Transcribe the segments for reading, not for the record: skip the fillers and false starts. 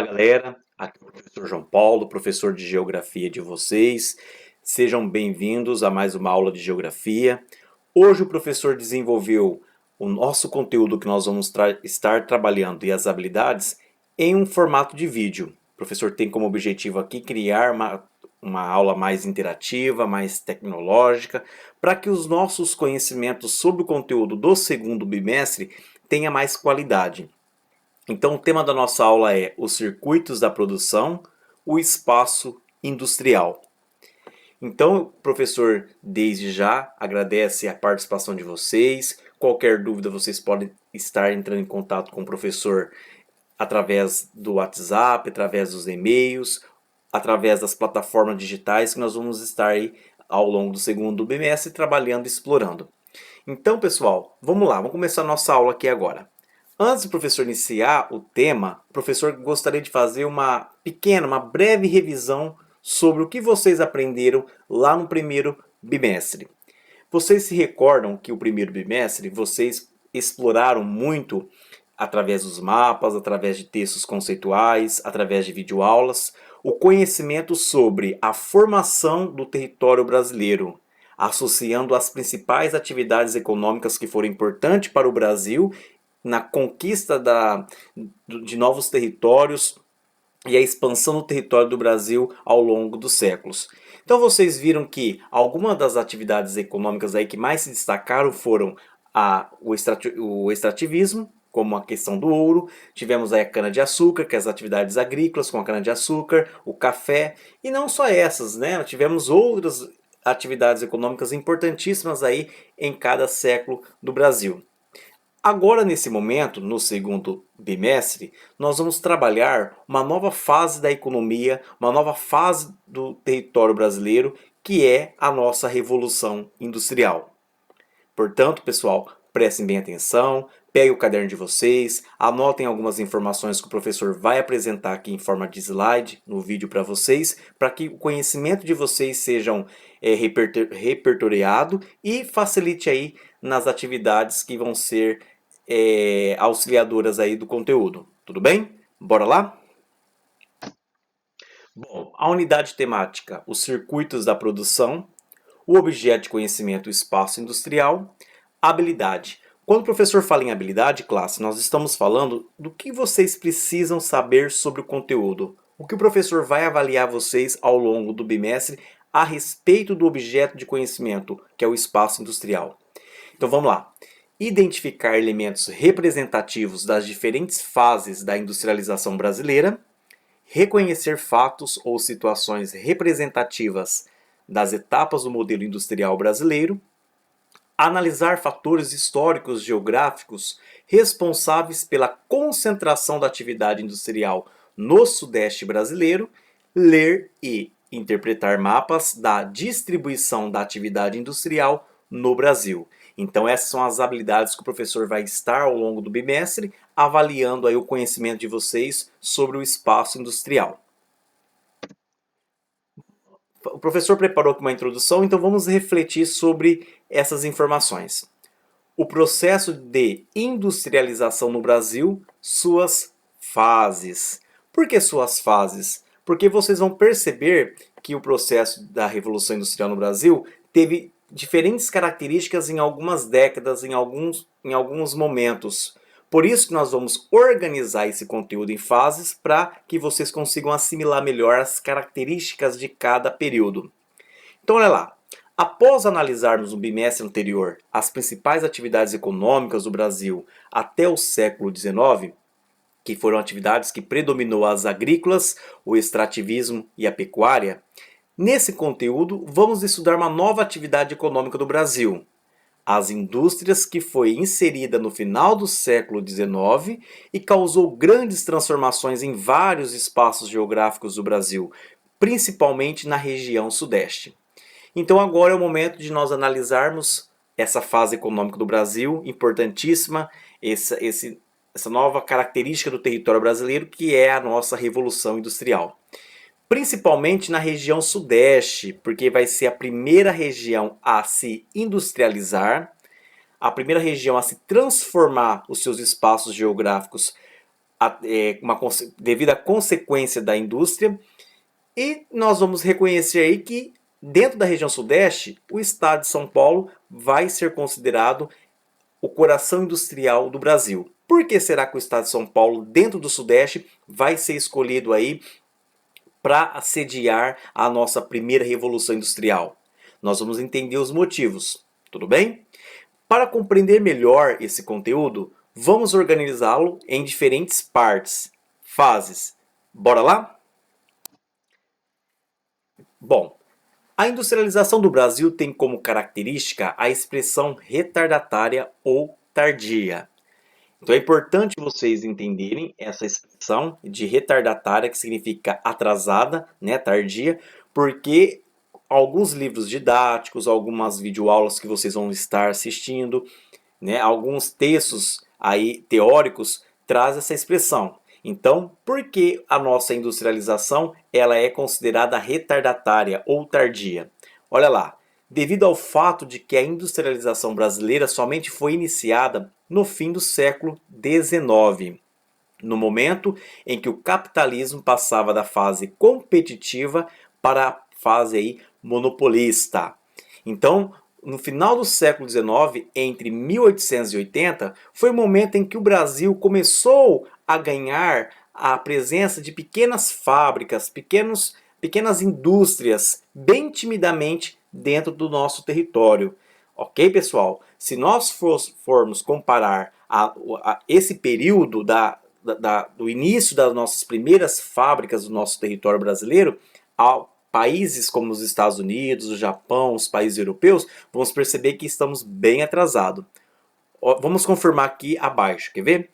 Fala galera, aqui é o professor João Paulo, professor de Geografia de vocês. Sejam bem-vindos a mais uma aula de Geografia. Hoje o professor desenvolveu o nosso conteúdo que nós vamos estar trabalhando e as habilidades em um formato de vídeo. O professor tem como objetivo aqui criar uma aula mais interativa, mais tecnológica, para que os nossos conhecimentos sobre o conteúdo do segundo bimestre tenha mais qualidade. Então, o tema da nossa aula é os circuitos da produção, o espaço industrial. Então, o professor, desde já, agradece a participação de vocês. Qualquer dúvida, vocês podem estar entrando em contato com o professor através do WhatsApp, através dos e-mails, através das plataformas digitais que nós vamos estar aí ao longo do segundo bimestre trabalhando e explorando. Então, pessoal, vamos lá, vamos começar a nossa aula aqui agora. Antes do professor iniciar o tema, o professor gostaria de fazer uma breve revisão sobre o que vocês aprenderam lá no primeiro bimestre. Vocês se recordam que o primeiro bimestre vocês exploraram muito através dos mapas, através de textos conceituais, através de videoaulas, o conhecimento sobre a formação do território brasileiro, associando as principais atividades econômicas que foram importantes para o Brasil na conquista de novos territórios e a expansão do território do Brasil ao longo dos séculos. Então vocês viram que algumas das atividades econômicas aí que mais se destacaram foram o extrativismo, como a questão do ouro, tivemos aí a cana-de-açúcar, que é as atividades agrícolas com a cana-de-açúcar, o café, e não só essas, né? Tivemos outras atividades econômicas importantíssimas aí em cada século do Brasil. Agora, nesse momento, no segundo bimestre, nós vamos trabalhar uma nova fase da economia, uma nova fase do território brasileiro, que é a nossa Revolução Industrial. Portanto, pessoal, prestem bem atenção, peguem o caderno de vocês, anotem algumas informações que o professor vai apresentar aqui em forma de slide no vídeo para vocês, para que o conhecimento de vocês seja repertoriado e facilite aí nas atividades que vão ser auxiliadoras aí do conteúdo. Tudo bem? Bora lá? Bom, a unidade temática, os circuitos da produção, o objeto de conhecimento, o espaço industrial, habilidade. Quando o professor fala em habilidade, classe, nós estamos falando do que vocês precisam saber sobre o conteúdo. O que o professor vai avaliar vocês ao longo do bimestre a respeito do objeto de conhecimento, que é o espaço industrial. Então vamos lá. Identificar elementos representativos das diferentes fases da industrialização brasileira, reconhecer fatos ou situações representativas das etapas do modelo industrial brasileiro, analisar fatores históricos geográficos responsáveis pela concentração da atividade industrial no Sudeste brasileiro, ler e interpretar mapas da distribuição da atividade industrial no Brasil. Então essas são as habilidades que o professor vai estar ao longo do bimestre avaliando aí o conhecimento de vocês sobre o espaço industrial. O professor preparou aqui uma introdução, então vamos refletir sobre essas informações. O processo de industrialização no Brasil, suas fases. Por que suas fases? Porque vocês vão perceber que o processo da Revolução Industrial no Brasil teve diferentes características em algumas décadas, em alguns momentos. Por isso que nós vamos organizar esse conteúdo em fases para que vocês consigam assimilar melhor as características de cada período. Então olha lá, após analisarmos no bimestre anterior as principais atividades econômicas do Brasil até o século XIX, que foram atividades que predominou as agrícolas, o extrativismo e a pecuária, nesse conteúdo vamos estudar uma nova atividade econômica do Brasil, as indústrias, que foi inserida no final do século XIX e causou grandes transformações em vários espaços geográficos do Brasil, principalmente na região sudeste. Então agora é o momento de nós analisarmos essa fase econômica do Brasil, importantíssima, essa nova característica do território brasileiro, que é a nossa Revolução Industrial. Principalmente na região sudeste, porque vai ser a primeira região a se industrializar, a primeira região a se transformar os seus espaços geográficos devido à consequência da indústria. E nós vamos reconhecer aí que dentro da região sudeste, o estado de São Paulo vai ser considerado o coração industrial do Brasil. Por que será que o estado de São Paulo, dentro do sudeste, vai ser escolhido aí para sediar a nossa primeira revolução industrial? Nós vamos entender os motivos, tudo bem? Para compreender melhor esse conteúdo, vamos organizá-lo em diferentes partes, fases. Bora lá? Bom, a industrialização do Brasil tem como característica a expressão retardatária ou tardia. Então é importante vocês entenderem essa expressão de retardatária, que significa atrasada, né, tardia, porque alguns livros didáticos, algumas videoaulas que vocês vão estar assistindo, né, alguns textos aí teóricos trazem essa expressão. Então, por que a nossa industrialização ela é considerada retardatária ou tardia? Olha lá, devido ao fato de que a industrialização brasileira somente foi iniciada no fim do século XIX, no momento em que o capitalismo passava da fase competitiva para a fase aí monopolista. Então, no final do século XIX, entre 1880, foi o momento em que o Brasil começou a ganhar a presença de pequenas fábricas, pequenas indústrias, bem timidamente dentro do nosso território. Ok, pessoal? Se nós formos comparar esse período do início das nossas primeiras fábricas do nosso território brasileiro ao países como os Estados Unidos, o Japão, os países europeus, vamos perceber que estamos bem atrasados. Vamos confirmar aqui abaixo, quer ver?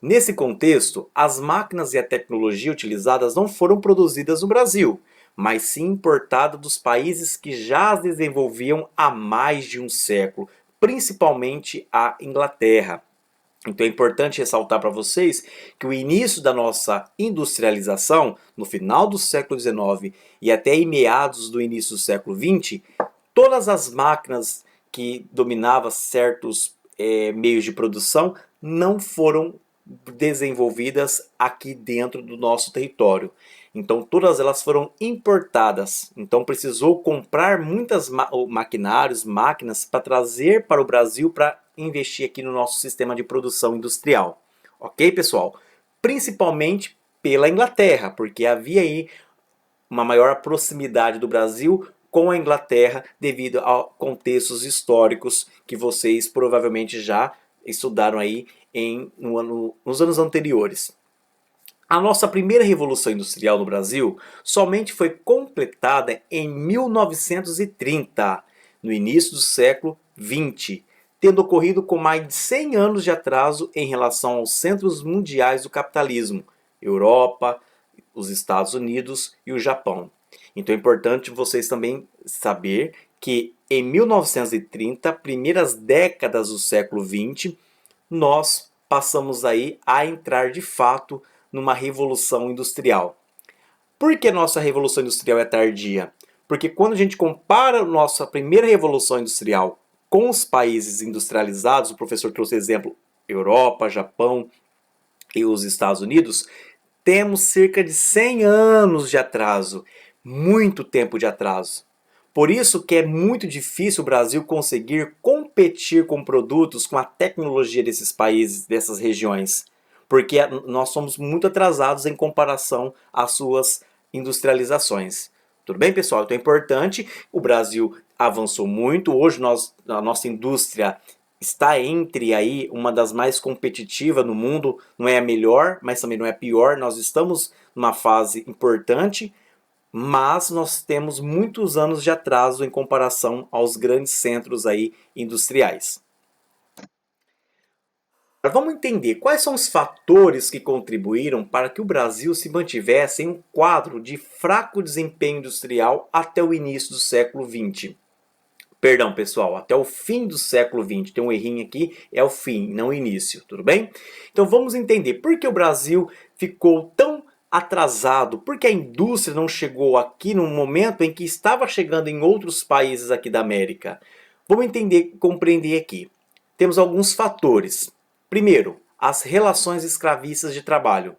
Nesse contexto, as máquinas e a tecnologia utilizadas não foram produzidas no Brasil, mas sim importadas dos países que já as desenvolviam há mais de um século, principalmente a Inglaterra. Então é importante ressaltar para vocês que o início da nossa industrialização, no final do século XIX e até em meados do início do século XX, todas as máquinas que dominavam certos meios de produção não foram desenvolvidas aqui dentro do nosso território. Então todas elas foram importadas. Então precisou comprar muitas maquinários, máquinas para trazer para o Brasil para investir aqui no nosso sistema de produção industrial. Ok, pessoal? Principalmente pela Inglaterra, porque havia aí uma maior proximidade do Brasil com a Inglaterra devido a contextos históricos que vocês provavelmente já estudaram aí nos anos anteriores. A nossa primeira revolução industrial no Brasil somente foi completada em 1930, no início do século XX, tendo ocorrido com mais de 100 anos de atraso em relação aos centros mundiais do capitalismo, Europa, os Estados Unidos e o Japão. Então é importante vocês também saber que em 1930, primeiras décadas do século XX, nós passamos aí a entrar de fato numa revolução industrial. Por que nossa revolução industrial é tardia? Porque quando a gente compara a nossa primeira revolução industrial com os países industrializados, o professor trouxe exemplo Europa, Japão e os Estados Unidos, temos cerca de 100 anos de atraso, muito tempo de atraso. Por isso que é muito difícil o Brasil conseguir competir com produtos com a tecnologia desses países, dessas regiões, porque nós somos muito atrasados em comparação às suas industrializações. Tudo bem, pessoal? Então é importante, o Brasil avançou muito, hoje a nossa indústria está entre aí uma das mais competitivas no mundo, não é a melhor, mas também não é a pior, nós estamos numa fase importante, mas nós temos muitos anos de atraso em comparação aos grandes centros aí industriais. Agora vamos entender quais são os fatores que contribuíram para que o Brasil se mantivesse em um quadro de fraco desempenho industrial até o início do século XX. Perdão, pessoal, até o fim do século XX. Tem um errinho aqui, é o fim, não o início, tudo bem? Então vamos entender por que o Brasil ficou tão atrasado, por que a indústria não chegou aqui no momento em que estava chegando em outros países aqui da América. Vamos entender, compreender aqui. Temos alguns fatores. Primeiro, as relações escravistas de trabalho,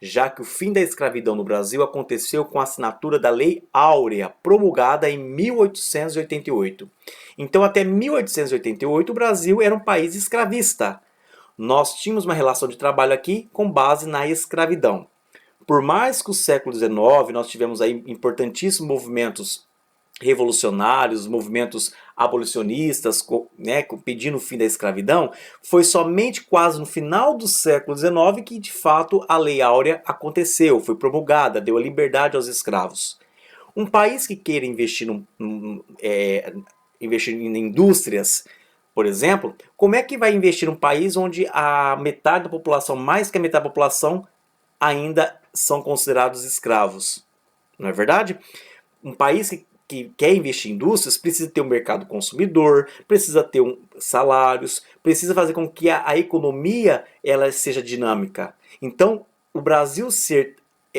já que o fim da escravidão no Brasil aconteceu com a assinatura da Lei Áurea, promulgada em 1888. Então, até 1888, o Brasil era um país escravista. Nós tínhamos uma relação de trabalho aqui com base na escravidão. Por mais que o século XIX nós tivemos aí importantíssimos movimentos revolucionários, movimentos abolicionistas, né, pedindo o fim da escravidão, foi somente quase no final do século XIX que de fato a Lei Áurea aconteceu, foi promulgada, deu a liberdade aos escravos. Um país que queira investir, investir em indústrias, por exemplo, como é que vai investir num país onde a metade da população, mais que a metade da população, ainda são considerados escravos? Não é verdade? Um país que quer investir em indústrias precisa ter um mercado consumidor, precisa ter salários, precisa fazer com que a economia ela seja dinâmica. Então, o Brasil ser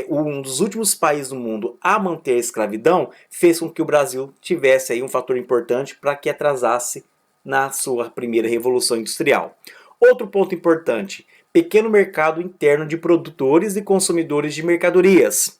um dos últimos países do mundo a manter a escravidão fez com que o Brasil tivesse aí um fator importante para que atrasasse na sua primeira revolução industrial. Outro ponto importante: pequeno mercado interno de produtores e consumidores de mercadorias.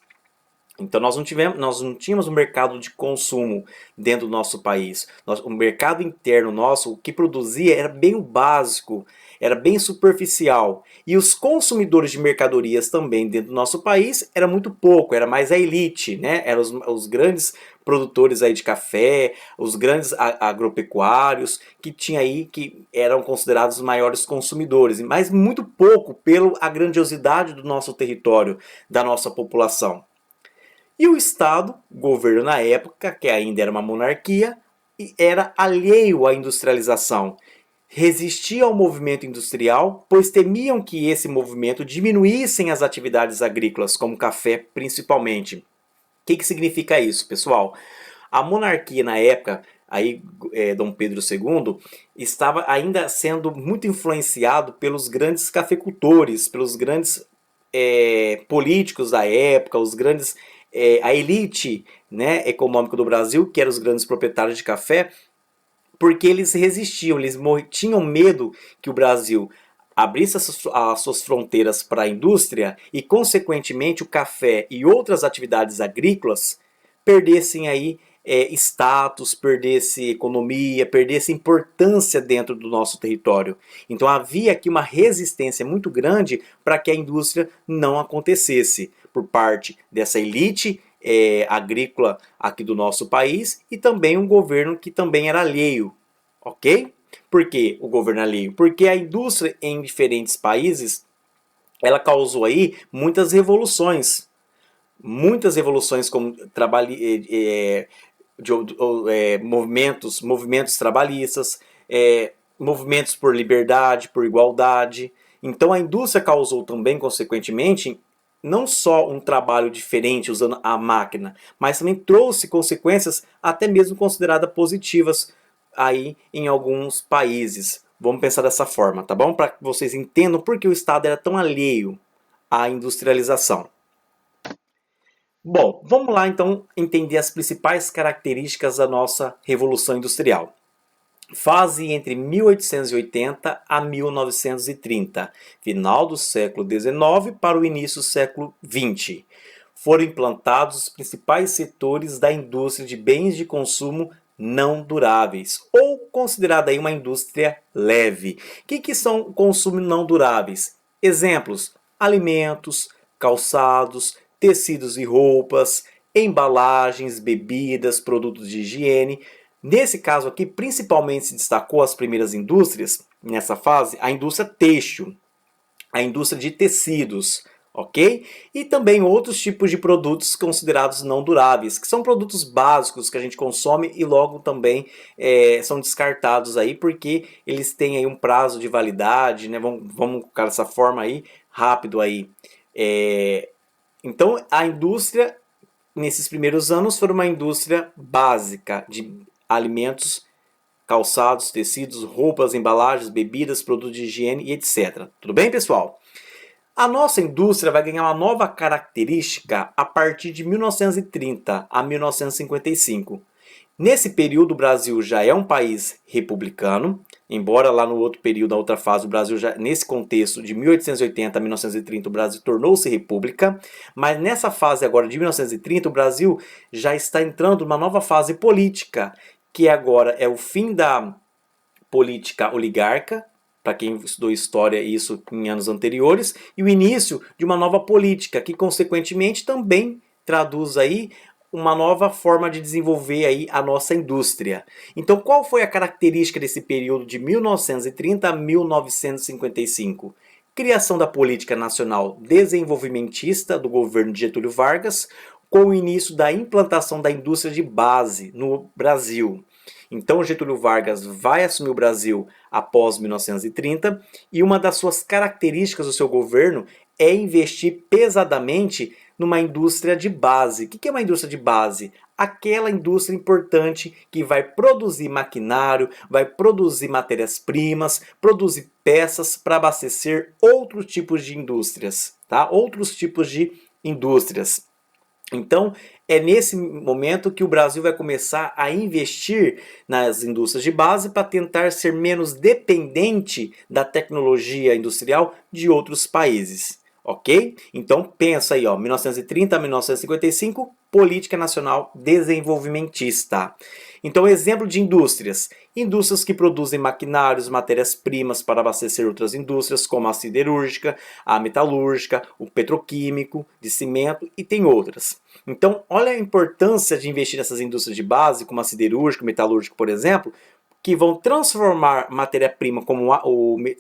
Então nós não tínhamos um mercado de consumo dentro do nosso país. O mercado interno nosso, o que produzia era bem o básico, era bem superficial. E os consumidores de mercadorias também dentro do nosso país era muito pouco, era mais a elite, né? Eram os grandes produtores aí de café, os grandes agropecuários que tinha aí que eram considerados os maiores consumidores, mas muito pouco pela grandiosidade do nosso território, da nossa população. E o Estado, o governo na época, que ainda era uma monarquia, era alheio à industrialização. Resistia ao movimento industrial, pois temiam que esse movimento diminuíssem as atividades agrícolas, como café principalmente. O que significa isso, pessoal? A monarquia na época, aí Dom Pedro II, estava ainda sendo muito influenciado pelos grandes cafeicultores, pelos grandes políticos da época, os grandes a elite, né, econômica do Brasil, que eram os grandes proprietários de café, porque eles resistiam, eles tinham medo que o Brasil abrisse as suas fronteiras para a indústria e, consequentemente, o café e outras atividades agrícolas perdessem aí status, perdesse economia, perdesse importância dentro do nosso território. Então havia aqui uma resistência muito grande para que a indústria não acontecesse por parte dessa elite agrícola aqui do nosso país e também um governo que também era alheio, ok? Por que o governo alheio? Porque a indústria em diferentes países ela causou aí muitas revoluções como movimentos trabalhistas, movimentos por liberdade, por igualdade. Então a indústria causou também, consequentemente, não só um trabalho diferente usando a máquina, mas também trouxe consequências até mesmo consideradas positivas aí em alguns países. Vamos pensar dessa forma, tá bom? Para que vocês entendam por que o Estado era tão alheio à industrialização. Bom, vamos lá então entender as principais características da nossa Revolução Industrial. Fase entre 1880 a 1930, final do século XIX para o início do século XX. Foram implantados os principais setores da indústria de bens de consumo não duráveis, ou considerada aí uma indústria leve. O que são consumos não duráveis? Exemplos: alimentos, calçados, tecidos e roupas, embalagens, bebidas, produtos de higiene. Nesse caso aqui, principalmente se destacou as primeiras indústrias, nessa fase, a indústria têxtil, a indústria de tecidos, ok? E também outros tipos de produtos considerados não duráveis, que são produtos básicos que a gente consome e logo também são descartados aí, porque eles têm aí um prazo de validade, né? Vamos colocar dessa forma aí, rápido aí. Então, a indústria, nesses primeiros anos, foi uma indústria básica de alimentos, calçados, tecidos, roupas, embalagens, bebidas, produtos de higiene e etc. Tudo bem, pessoal? A nossa indústria vai ganhar uma nova característica a partir de 1930 a 1955. Nesse período, o Brasil já é um país republicano, Embora lá no outro período, na outra fase, o Brasil já, nesse contexto de 1880 a 1930, o Brasil tornou-se república, mas nessa fase agora de 1930, o Brasil já está entrando numa nova fase política, que agora é o fim da política oligarca, para quem estudou história isso em anos anteriores, e o início de uma nova política, que consequentemente também traduz aí uma nova forma de desenvolver aí a nossa indústria. Então, qual foi a característica desse período de 1930 a 1955? Criação da política nacional desenvolvimentista do governo de Getúlio Vargas, com o início da implantação da indústria de base no Brasil. Então, Getúlio Vargas vai assumir o Brasil após 1930 e uma das suas características do seu governo é investir pesadamente numa indústria de base. O que é uma indústria de base? Aquela indústria importante que vai produzir maquinário, vai produzir matérias-primas, produzir peças para abastecer outros tipos de indústrias, tá? Outros tipos de indústrias. Então, é nesse momento que o Brasil vai começar a investir nas indústrias de base para tentar ser menos dependente da tecnologia industrial de outros países. Ok? Então, pensa aí, ó, 1930 a 1955, Política Nacional Desenvolvimentista. Então, exemplo de indústrias. Indústrias que produzem maquinários, matérias-primas para abastecer outras indústrias, como a siderúrgica, a metalúrgica, o petroquímico, de cimento e tem outras. Então, olha a importância de investir nessas indústrias de base, como a siderúrgica, o metalúrgico, por exemplo, que vão transformar matéria-prima como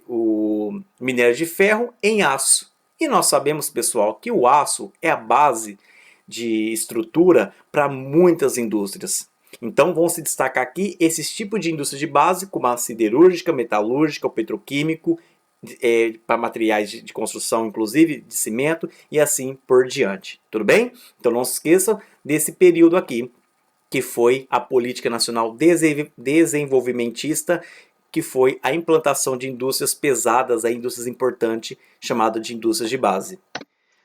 o minério de ferro em aço. E nós sabemos, pessoal, que o aço é a base de estrutura para muitas indústrias. Então vão se destacar aqui esses tipos de indústria de base, como a siderúrgica, metalúrgica, o petroquímico, para materiais de construção, inclusive de cimento, e assim por diante. Tudo bem? Então não se esqueçam desse período aqui, que foi a Política Nacional Desenvolvimentista, que foi a implantação de indústrias pesadas, indústrias importantes, chamada de indústrias de base.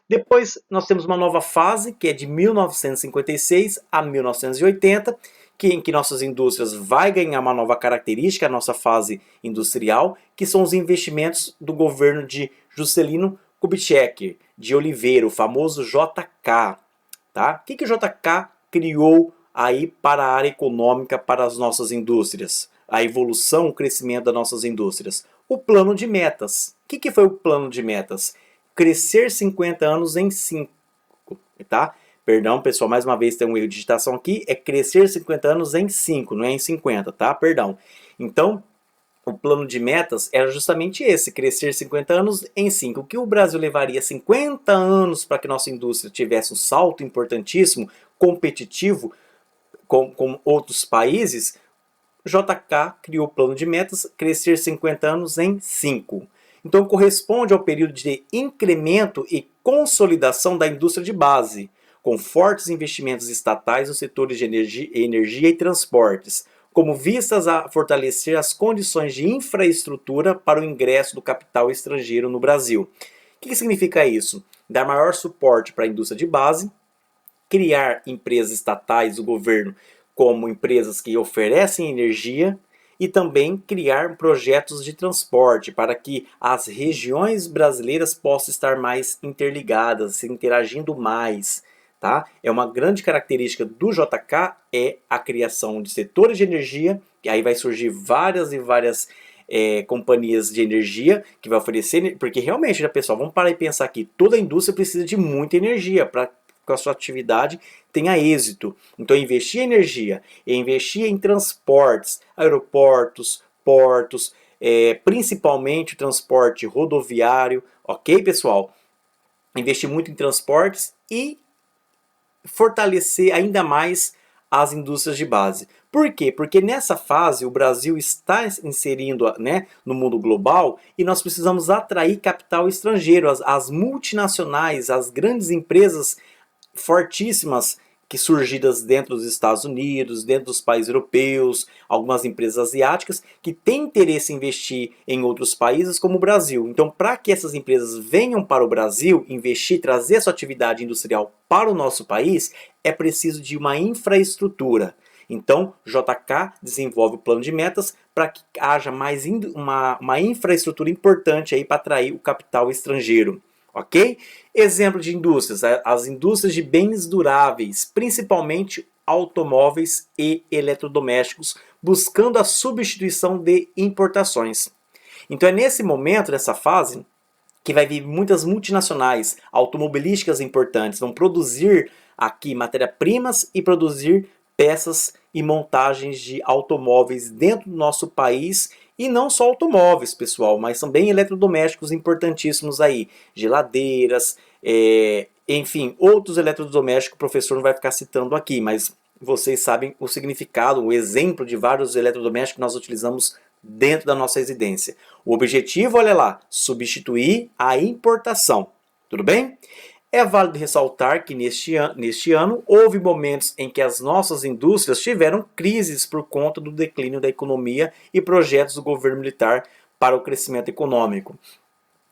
Depois nós temos uma nova fase, que é de 1956 a 1980, em que nossas indústrias vai ganhar uma nova característica, a nossa fase industrial, que são os investimentos do governo de Juscelino Kubitschek de Oliveira, o famoso JK. Tá? O que o JK criou aí para a área econômica, para as nossas indústrias? A evolução, o crescimento das nossas indústrias. O plano de metas. O que foi o plano de metas? Crescer 50 anos em 5, tá? Perdão, pessoal, mais uma vez tem um erro de digitação aqui, é crescer 50 anos em 5, não é em 50, tá? Perdão. Então, o plano de metas era justamente esse, crescer 50 anos em 5. O que o Brasil levaria 50 anos para que nossa indústria tivesse um salto importantíssimo, competitivo com outros países, JK criou o plano de metas, crescer 50 anos em 5. Então corresponde ao período de incremento e consolidação da indústria de base, com fortes investimentos estatais nos setores de energia e transportes, como vistas a fortalecer as condições de infraestrutura para o ingresso do capital estrangeiro no Brasil. O que significa isso? Dar maior suporte para a indústria de base, criar empresas estatais do governo como empresas que oferecem energia e também criar projetos de transporte para que as regiões brasileiras possam estar mais interligadas, se interagindo mais. Tá? É uma grande característica do JK é a criação de setores de energia, que aí vai surgir várias e várias companhias de energia que vai oferecer, porque realmente, né, pessoal, vamos parar e pensar aqui, toda a indústria precisa de muita energia para que a sua atividade tenha êxito. Então, investir em energia, investir em transportes, aeroportos, portos, principalmente o transporte rodoviário, ok, pessoal? Investir muito em transportes e fortalecer ainda mais as indústrias de base. Por quê? Porque nessa fase o Brasil está inserindo, né, no mundo global e nós precisamos atrair capital estrangeiro, as multinacionais, as grandes empresas fortíssimas que surgidas dentro dos Estados Unidos, dentro dos países europeus, algumas empresas asiáticas que têm interesse em investir em outros países como o Brasil. Então, para que essas empresas venham para o Brasil, investir, trazer sua atividade industrial para o nosso país, é preciso de uma infraestrutura. Então, JK desenvolve o plano de metas para que haja mais uma infraestrutura importante aí para atrair o capital estrangeiro. Ok? Exemplo de indústrias, as indústrias de bens duráveis, principalmente automóveis e eletrodomésticos, buscando a substituição de importações. Então é nesse momento, nessa fase, que vai vir muitas multinacionais automobilísticas importantes, vão produzir aqui matéria-primas e produzir peças e montagens de automóveis dentro do nosso país. E não só automóveis, pessoal, mas também eletrodomésticos importantíssimos aí, geladeiras, enfim, outros eletrodomésticos que o professor não vai ficar citando aqui, mas vocês sabem o significado, o exemplo de vários eletrodomésticos que nós utilizamos dentro da nossa residência. O objetivo, olha lá, substituir a importação. Tudo bem? É válido ressaltar que neste ano houve momentos em que as nossas indústrias tiveram crises por conta do declínio da economia e projetos do governo militar para o crescimento econômico.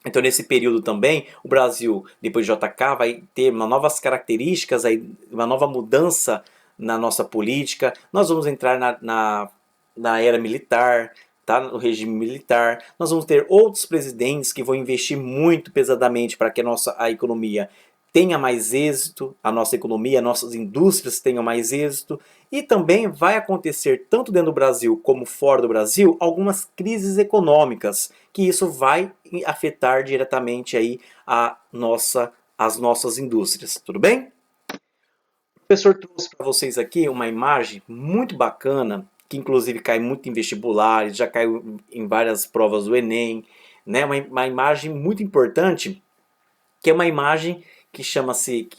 Então, nesse período também, o Brasil, depois de JK, vai ter novas características, uma nova mudança na nossa política. Nós vamos entrar na era militar, tá? No regime militar. Nós vamos ter outros presidentes que vão investir muito pesadamente para que a economia tenha mais êxito, a nossa economia, as nossas indústrias tenham mais êxito. E também vai acontecer, tanto dentro do Brasil como fora do Brasil, algumas crises econômicas, que isso vai afetar diretamente aí as nossas indústrias. Tudo bem? O professor trouxe para vocês aqui uma imagem muito bacana, que inclusive cai muito em vestibulares, já caiu em várias provas do Enem, né? Uma imagem muito importante, que é uma imagem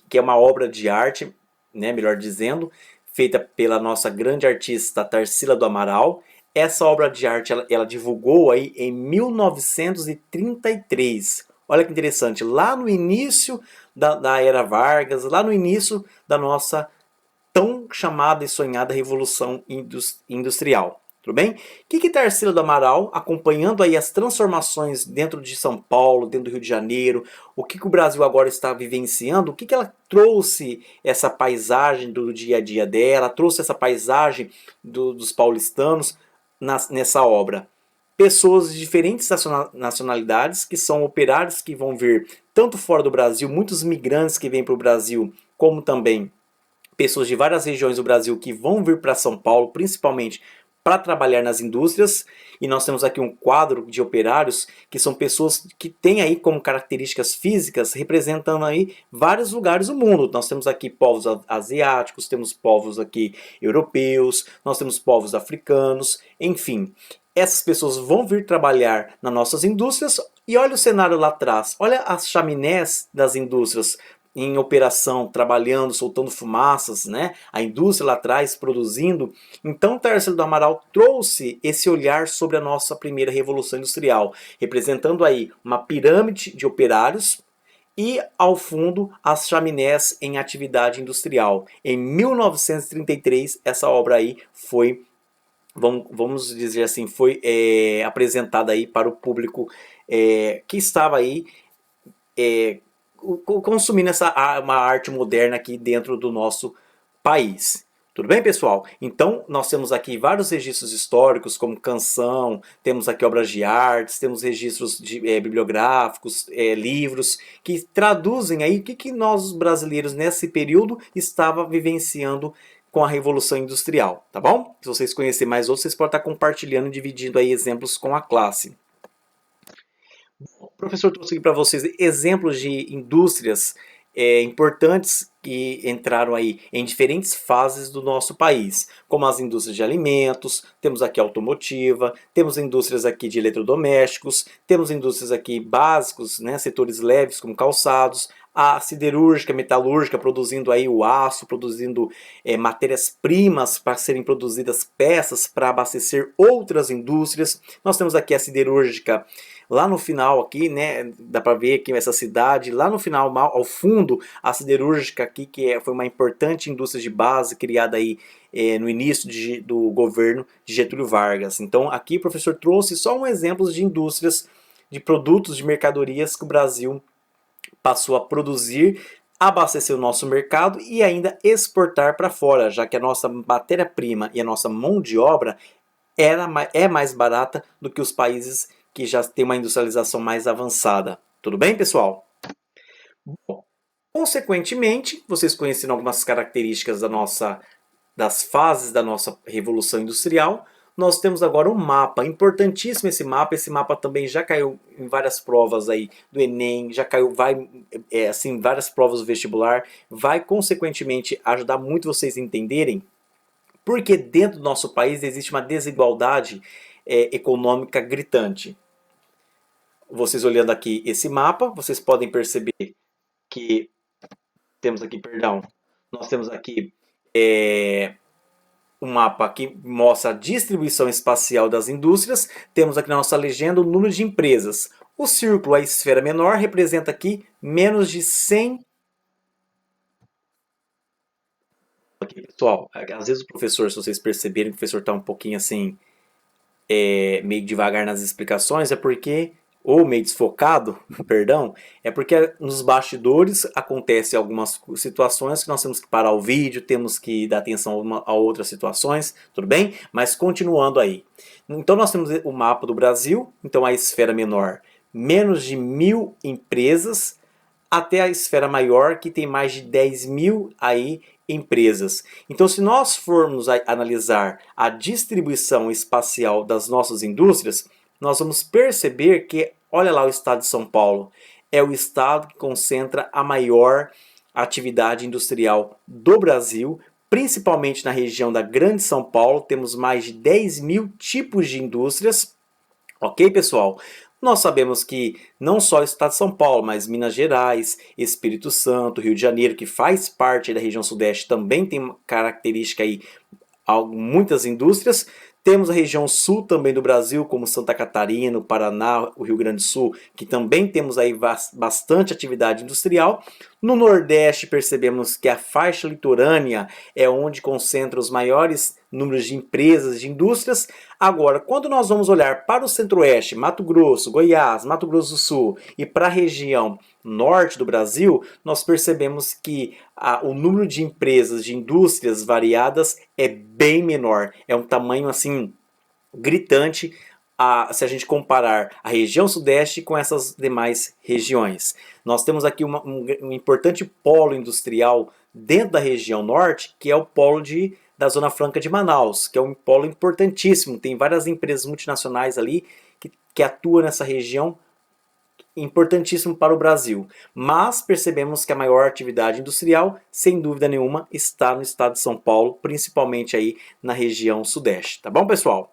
que é uma obra de arte, né? Melhor dizendo, feita pela nossa grande artista Tarsila do Amaral. Essa obra de arte ela divulgou aí em 1933. Olha que interessante, lá no início da era Vargas, lá no início da nossa tão chamada e sonhada Revolução Industrial. Tudo bem? O que Tarsila do Amaral, acompanhando aí as transformações dentro de São Paulo, dentro do Rio de Janeiro, o que o Brasil agora está vivenciando, o que ela trouxe essa paisagem do dia a dia dela, trouxe essa paisagem dos paulistanos nessa obra? Pessoas de diferentes nacionalidades, que são operários que vão vir tanto fora do Brasil, muitos migrantes que vêm para o Brasil, como também pessoas de várias regiões do Brasil que vão vir para São Paulo, principalmente para trabalhar nas indústrias. E nós temos aqui um quadro de operários que são pessoas que têm aí como características físicas representando aí vários lugares do mundo. Nós temos aqui povos asiáticos, temos povos aqui europeus, nós temos povos africanos, enfim. Essas pessoas vão vir trabalhar nas nossas indústrias. E olha o cenário lá atrás, olha as chaminés das indústrias em operação, trabalhando, soltando fumaças, né? A indústria lá atrás produzindo. Então, Tarsila do Amaral trouxe esse olhar sobre a nossa primeira revolução industrial, representando aí uma pirâmide de operários e, ao fundo, as chaminés em atividade industrial. Em 1933, essa obra aí foi, vamos dizer assim, foi apresentada aí para o público que estava aí consumindo uma arte moderna aqui dentro do nosso país. Tudo bem, pessoal? Então, nós temos aqui vários registros históricos, como canção, temos aqui obras de artes, temos registros bibliográficos, livros, que traduzem aí o que nós brasileiros nesse período estava vivenciando com a Revolução Industrial, tá bom? Se vocês conhecerem mais outros, vocês podem estar compartilhando e dividindo aí exemplos com a classe. O professor trouxe aqui para vocês exemplos de indústrias importantes que entraram aí em diferentes fases do nosso país, como as indústrias de alimentos, temos aqui automotiva, temos indústrias aqui de eletrodomésticos, temos indústrias aqui básicos, né, setores leves como calçados, a siderúrgica, metalúrgica, produzindo aí o aço, produzindo matérias-primas para serem produzidas peças para abastecer outras indústrias. Nós temos aqui a siderúrgica lá no final aqui, né, dá para ver aqui essa cidade, lá no final, ao fundo, a siderúrgica aqui, que foi uma importante indústria de base criada aí no início do governo de Getúlio Vargas. Então aqui o professor trouxe só um exemplo de indústrias, de produtos, de mercadorias que o Brasil passou a produzir, abastecer o nosso mercado e ainda exportar para fora, já que a nossa matéria-prima e a nossa mão de obra é mais barata do que os países que já têm uma industrialização mais avançada. Tudo bem, pessoal? Bom, consequentemente, vocês conheceram algumas características das fases da nossa Revolução Industrial. Nós temos agora um mapa, importantíssimo esse mapa também já caiu em várias provas aí do Enem, já caiu, vai, assim, várias provas do vestibular, vai consequentemente ajudar muito vocês a entenderem porque dentro do nosso país existe uma desigualdade econômica gritante. Vocês olhando aqui esse mapa, vocês podem perceber que temos aqui, perdão, nós temos aqui um mapa que mostra a distribuição espacial das indústrias. Temos aqui na nossa legenda o número de empresas. O círculo, a esfera menor, representa aqui menos de 100. Aqui, pessoal, às vezes o professor, se vocês perceberem, o professor está um pouquinho assim, meio devagar nas explicações, é porque, ou meio desfocado, perdão, é porque nos bastidores acontecem algumas situações que nós temos que parar o vídeo, temos que dar atenção a outras situações, tudo bem? Mas continuando aí. Então nós temos o mapa do Brasil, então a esfera menor, menos de 1.000 empresas, até a esfera maior, que tem mais de 10.000 aí empresas. Então, se nós formos analisar a distribuição espacial das nossas indústrias, nós vamos perceber que, olha lá o estado de São Paulo, é o estado que concentra a maior atividade industrial do Brasil, principalmente na região da Grande São Paulo, temos mais de 10.000 tipos de indústrias. Ok, pessoal? Nós sabemos que não só o estado de São Paulo, mas Minas Gerais, Espírito Santo, Rio de Janeiro, que faz parte da região sudeste, também tem característica aí, muitas indústrias. Temos a região sul também do Brasil, como Santa Catarina, o Paraná, o Rio Grande do Sul, que também temos aí bastante atividade industrial. No Nordeste percebemos que a faixa litorânea é onde concentra os maiores números de empresas, de indústrias. Agora, quando nós vamos olhar para o Centro-Oeste, Mato Grosso, Goiás, Mato Grosso do Sul e para a região norte do Brasil, nós percebemos que o número de empresas, de indústrias variadas é bem menor. É um tamanho assim gritante se a gente comparar a região sudeste com essas demais regiões. Nós temos aqui um importante polo industrial dentro da região norte, que é o polo da Zona Franca de Manaus, que é um polo importantíssimo. Tem várias empresas multinacionais ali que atuam nessa região, importantíssimo para o Brasil. Mas percebemos que a maior atividade industrial, sem dúvida nenhuma, está no estado de São Paulo, principalmente aí na região sudeste. Tá bom, pessoal?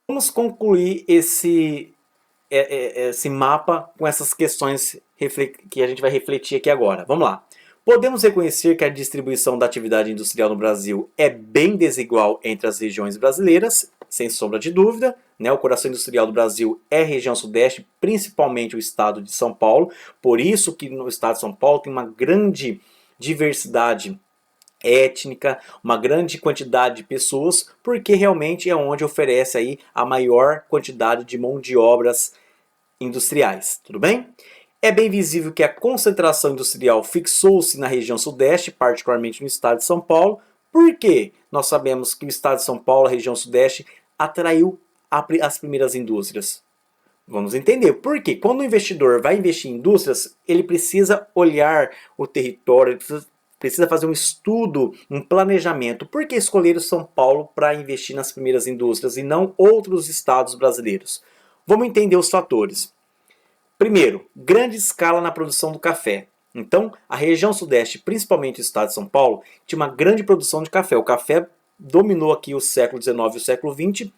Vamos concluir esse mapa com essas questões que a gente vai refletir aqui agora. Vamos lá. Podemos reconhecer que a distribuição da atividade industrial no Brasil é bem desigual entre as regiões brasileiras, sem sombra de dúvida. Né? O coração industrial do Brasil é a região sudeste, principalmente o estado de São Paulo. Por isso que no estado de São Paulo tem uma grande diversidade étnica, uma grande quantidade de pessoas, porque realmente é onde oferece aí a maior quantidade de mão de obras industriais, tudo bem? É bem visível que a concentração industrial fixou-se na região sudeste, particularmente no estado de São Paulo. Por quê? Nós sabemos que o estado de São Paulo, a região sudeste, atraiu as primeiras indústrias. Vamos entender por quê? Quando o investidor vai investir em indústrias, ele precisa olhar o território, ele precisa fazer um estudo, um planejamento. Por que escolher o São Paulo para investir nas primeiras indústrias e não outros estados brasileiros? Vamos entender os fatores. Primeiro, grande escala na produção do café. Então, a região sudeste, principalmente o estado de São Paulo, tinha uma grande produção de café. O café dominou aqui o século XIX e o século XX,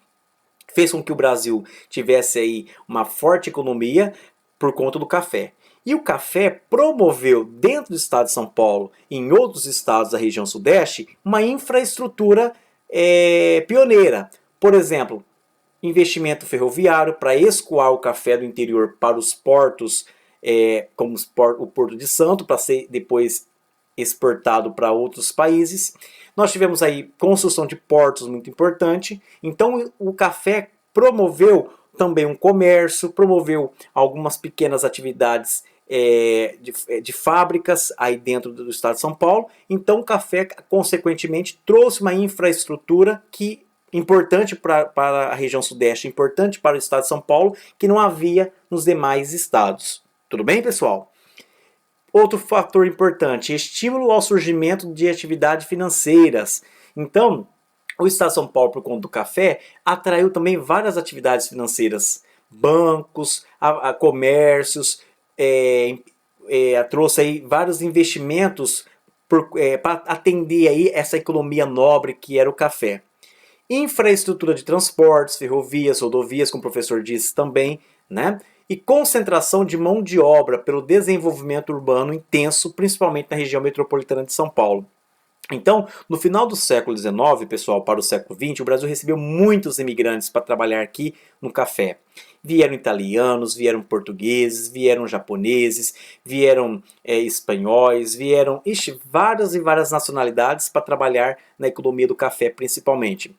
fez com que o Brasil tivesse aí uma forte economia por conta do café. E o café promoveu dentro do estado de São Paulo e em outros estados da região sudeste uma infraestrutura pioneira. Por exemplo, investimento ferroviário para escoar o café do interior para os portos, como o Porto de Santo, para ser depois exportado para outros países. Nós tivemos aí construção de portos muito importante. Então o café promoveu também um comércio, promoveu algumas pequenas atividades de fábricas aí dentro do estado de São Paulo. Então o café, consequentemente, trouxe uma infraestrutura importante para a região sudeste, importante para o estado de São Paulo, que não havia nos demais estados. Tudo bem, pessoal? Outro fator importante, estímulo ao surgimento de atividades financeiras. Então, o estado de São Paulo, por conta do café, atraiu também várias atividades financeiras, bancos, comércios, trouxe aí vários investimentos para atender aí essa economia nobre que era o café. Infraestrutura de transportes, ferrovias, rodovias, como o professor disse também, né? E concentração de mão de obra pelo desenvolvimento urbano intenso, principalmente na região metropolitana de São Paulo. Então, no final do século XIX, pessoal, para o século XX, o Brasil recebeu muitos imigrantes para trabalhar aqui no café. Vieram italianos, vieram portugueses, vieram japoneses, vieram espanhóis, vieram várias e várias nacionalidades para trabalhar na economia do café, principalmente.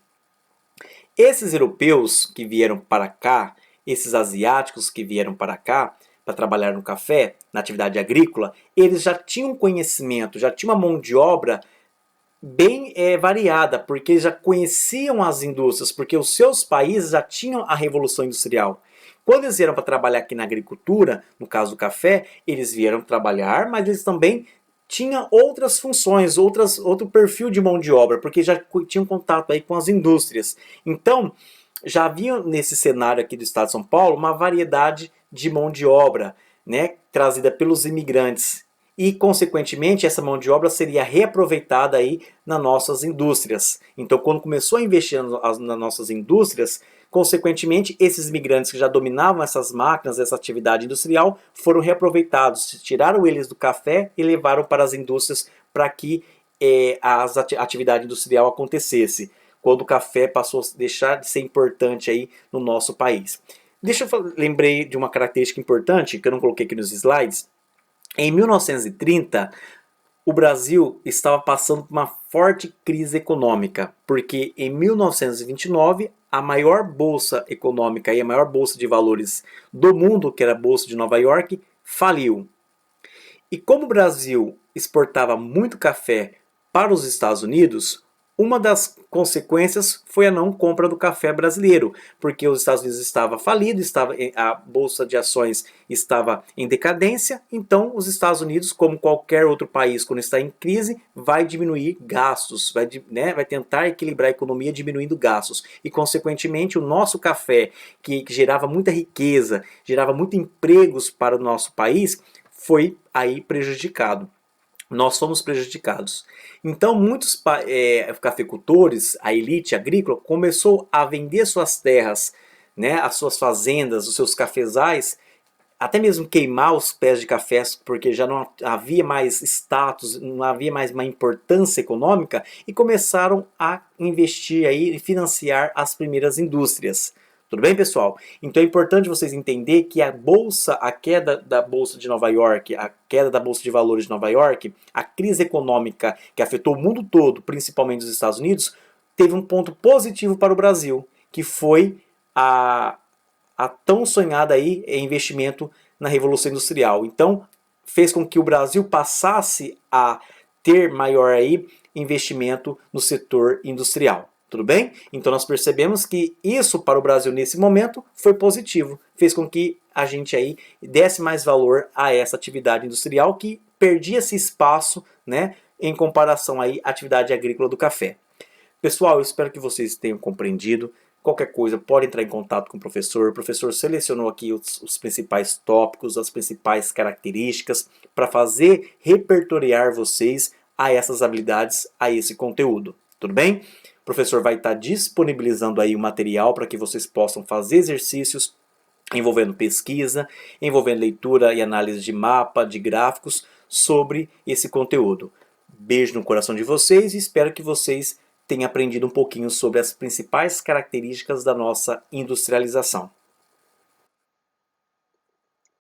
Esses europeus que vieram para cá, esses asiáticos que vieram para cá para trabalhar no café, na atividade agrícola, eles já tinham conhecimento, já tinham uma mão de obra bem variada, porque eles já conheciam as indústrias, porque os seus países já tinham a Revolução Industrial. Quando eles vieram para trabalhar aqui na agricultura, no caso do café, eles vieram trabalhar, mas eles também tinham outras funções, outro perfil de mão de obra, porque já tinham contato aí com as indústrias. Então, já havia nesse cenário aqui do estado de São Paulo uma variedade de mão de obra, né, trazida pelos imigrantes. E, consequentemente, essa mão de obra seria reaproveitada aí nas nossas indústrias. Então, quando começou a investir nas nossas indústrias, consequentemente, esses imigrantes que já dominavam essas máquinas, essa atividade industrial, foram reaproveitados. Tiraram eles do café e levaram para as indústrias para que a atividade industrial acontecesse. Quando o café passou a deixar de ser importante aí no nosso país. Lembrei de uma característica importante, que eu não coloquei aqui nos slides. Em 1930, o Brasil estava passando por uma forte crise econômica, porque em 1929 a maior bolsa econômica e a maior bolsa de valores do mundo, que era a Bolsa de Nova York, faliu. E como o Brasil exportava muito café para os Estados Unidos, uma das consequências foi a não compra do café brasileiro, porque os Estados Unidos estava falido, a bolsa de ações estava em decadência, então os Estados Unidos, como qualquer outro país quando está em crise, vai diminuir gastos, vai tentar equilibrar a economia diminuindo gastos. E consequentemente o nosso café, que gerava muita riqueza, gerava muitos empregos para o nosso país, foi aí prejudicado. Nós fomos prejudicados. Então, muitos cafeicultores, a elite agrícola, começou a vender suas terras, né, as suas fazendas, os seus cafezais, até mesmo queimar os pés de café, porque já não havia mais status, não havia mais uma importância econômica, e começaram a investir aí e financiar as primeiras indústrias. Tudo bem, pessoal? Então é importante vocês entenderem que a queda da Bolsa de Nova York, a queda da Bolsa de Valores de Nova York, a crise econômica que afetou o mundo todo, principalmente os Estados Unidos, teve um ponto positivo para o Brasil, que foi a tão sonhada aí investimento na Revolução Industrial. Então, fez com que o Brasil passasse a ter maior aí investimento no setor industrial. Tudo bem? Então nós percebemos que isso para o Brasil nesse momento foi positivo. Fez com que a gente aí desse mais valor a essa atividade industrial que perdia esse espaço, né, em comparação aí à atividade agrícola do café. Pessoal, eu espero que vocês tenham compreendido. Qualquer coisa, pode entrar em contato com o professor. O professor selecionou aqui os principais tópicos, as principais características para fazer repertoriar vocês a essas habilidades, a esse conteúdo. Tudo bem? O professor vai estar disponibilizando aí o material para que vocês possam fazer exercícios envolvendo pesquisa, envolvendo leitura e análise de mapa, de gráficos sobre esse conteúdo. Beijo no coração de vocês e espero que vocês tenham aprendido um pouquinho sobre as principais características da nossa industrialização.